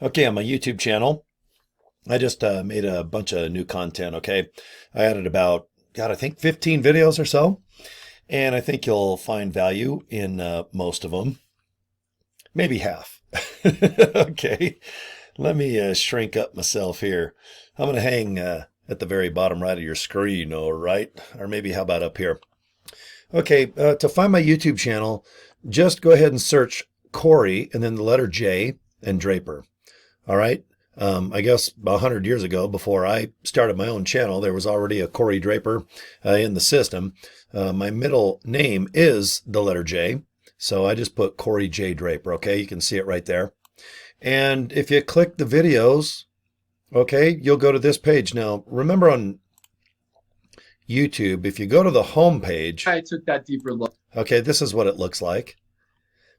Okay, on my YouTube channel, I just made a bunch of new content, okay? I added about, God, I think 15 videos or so, and I think you'll find value in most of them. Maybe half. Okay, let me shrink up myself here. I'm going to hang at the very bottom right of your screen, all right? Or maybe how about up here? Okay, to find my YouTube channel, just go ahead and search Cory and then the letter J and Draper. All right. I guess 100 years ago, before I started my own channel, there was already a Cory Draper in the system. My middle name is the letter J, so I just put Cory J Draper. Okay, you can see it right there. And if you click the videos, okay, you'll go to this page. Now, remember on YouTube, if you go to the home page, I took that deeper look. Okay, this is what it looks like.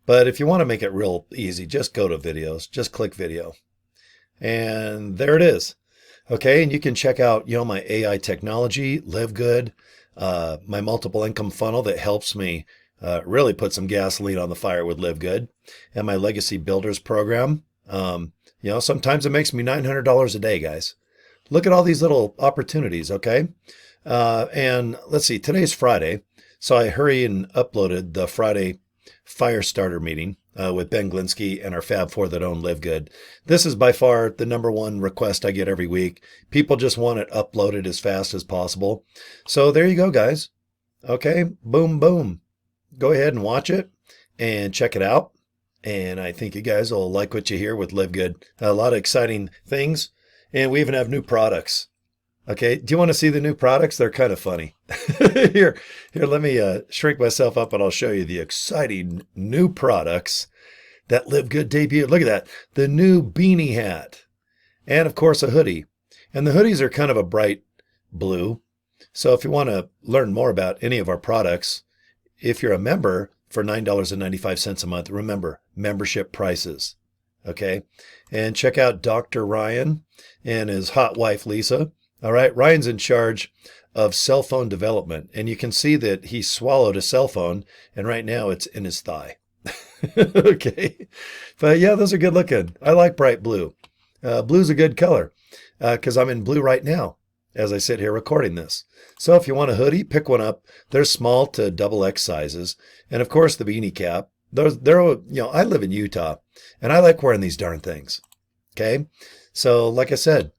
But if you want to make it real easy, just go to videos, just click video. And there it is. Okay, and you can check out, my AI technology, LIVEGOOD, my multiple income funnel that helps me really put some gasoline on the fire with LIVEGOOD, and my legacy builders program. Sometimes it makes me $900 a day, guys. Look at all these little opportunities, okay? And let's see, today's Friday, so I hurry and uploaded the Friday fire starter meeting with Ben Glinsky and our Fab Four that own LIVEGOOD. This is by far the #1 request I get every week. People just want it uploaded as fast as possible. So there you go, guys. Okay, boom, boom. Go ahead and watch it and check it out. And I think you guys will like what you hear with LIVEGOOD. A lot of exciting things. And we even have new products. Okay, do you want to see the new products? They're kind of funny. Here, let me shrink myself up and I'll show you the exciting new products that LIVEGOOD debuted. Look at that, the new beanie hat, and of course a hoodie. And the hoodies are kind of a bright blue. So if you want to learn more about any of our products, if you're a member for $9.95 a month, remember, membership prices. Okay, and check out Dr. Ryan and his hot wife, Lisa. All right, Ryan's in charge of cell phone development, and you can see that he swallowed a cell phone, and right now it's in his thigh. Okay, but yeah, those are good looking. I like bright blue. Blue's a good color because I'm in blue right now as I sit here recording this. So if you want a hoodie, pick one up. They're small to XX sizes, and of course the beanie cap. I live in Utah, and I like wearing these darn things. Okay, so like I said,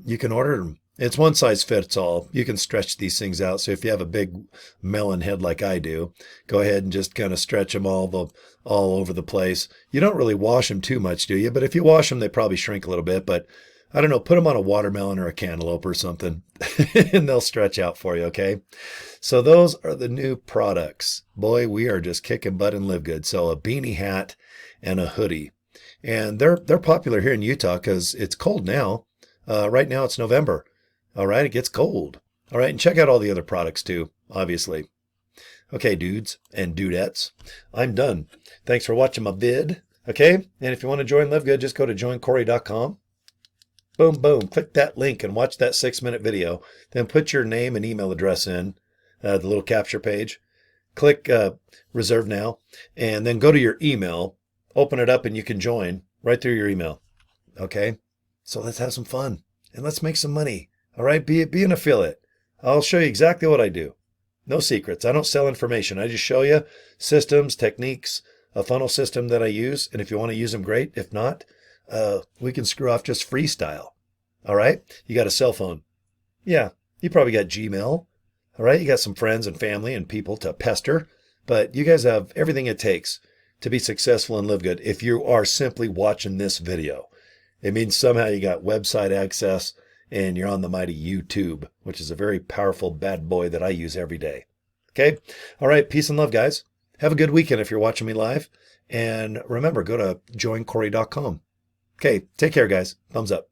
you can order them. It's one size fits all. You can stretch these things out. So if you have a big melon head like I do, go ahead and just kind of stretch them all over the place. You don't really wash them too much, do you? But if you wash them, they probably shrink a little bit. But I don't know, put them on a watermelon or a cantaloupe or something, and they'll stretch out for you, okay? So those are the new products. Boy, we are just kicking butt in LIVEGOOD. So a beanie hat and a hoodie. And they're popular here in Utah because it's cold now. Right now it's November. All right, it gets cold. All right, and check out all the other products too, obviously. Okay, dudes and dudettes, I'm done. Thanks for watching my vid. Okay, and if you want to join LIVEGOOD, just go to joincory.com. Boom, boom. Click that link and watch that 6-minute video. Then put your name and email address in the little capture page. Click reserve now, and then go to your email. Open it up, and you can join right through your email. Okay. So let's have some fun and let's make some money. All right, be an affiliate. I'll show you exactly what I do. No secrets. I don't sell information. I just show you systems, techniques, a funnel system that I use. And if you want to use them, great. If not, we can screw off just freestyle. All right, you got a cell phone. Yeah, you probably got Gmail. All right, you got some friends and family and people to pester. But you guys have everything it takes to be successful and LIVEGOOD if you are simply watching this video. It means somehow you got website access and you're on the mighty YouTube, which is a very powerful bad boy that I use every day. Okay? All right. Peace and love, guys. Have a good weekend if you're watching me live. And remember, go to joincory.com. Okay. Take care, guys. Thumbs up.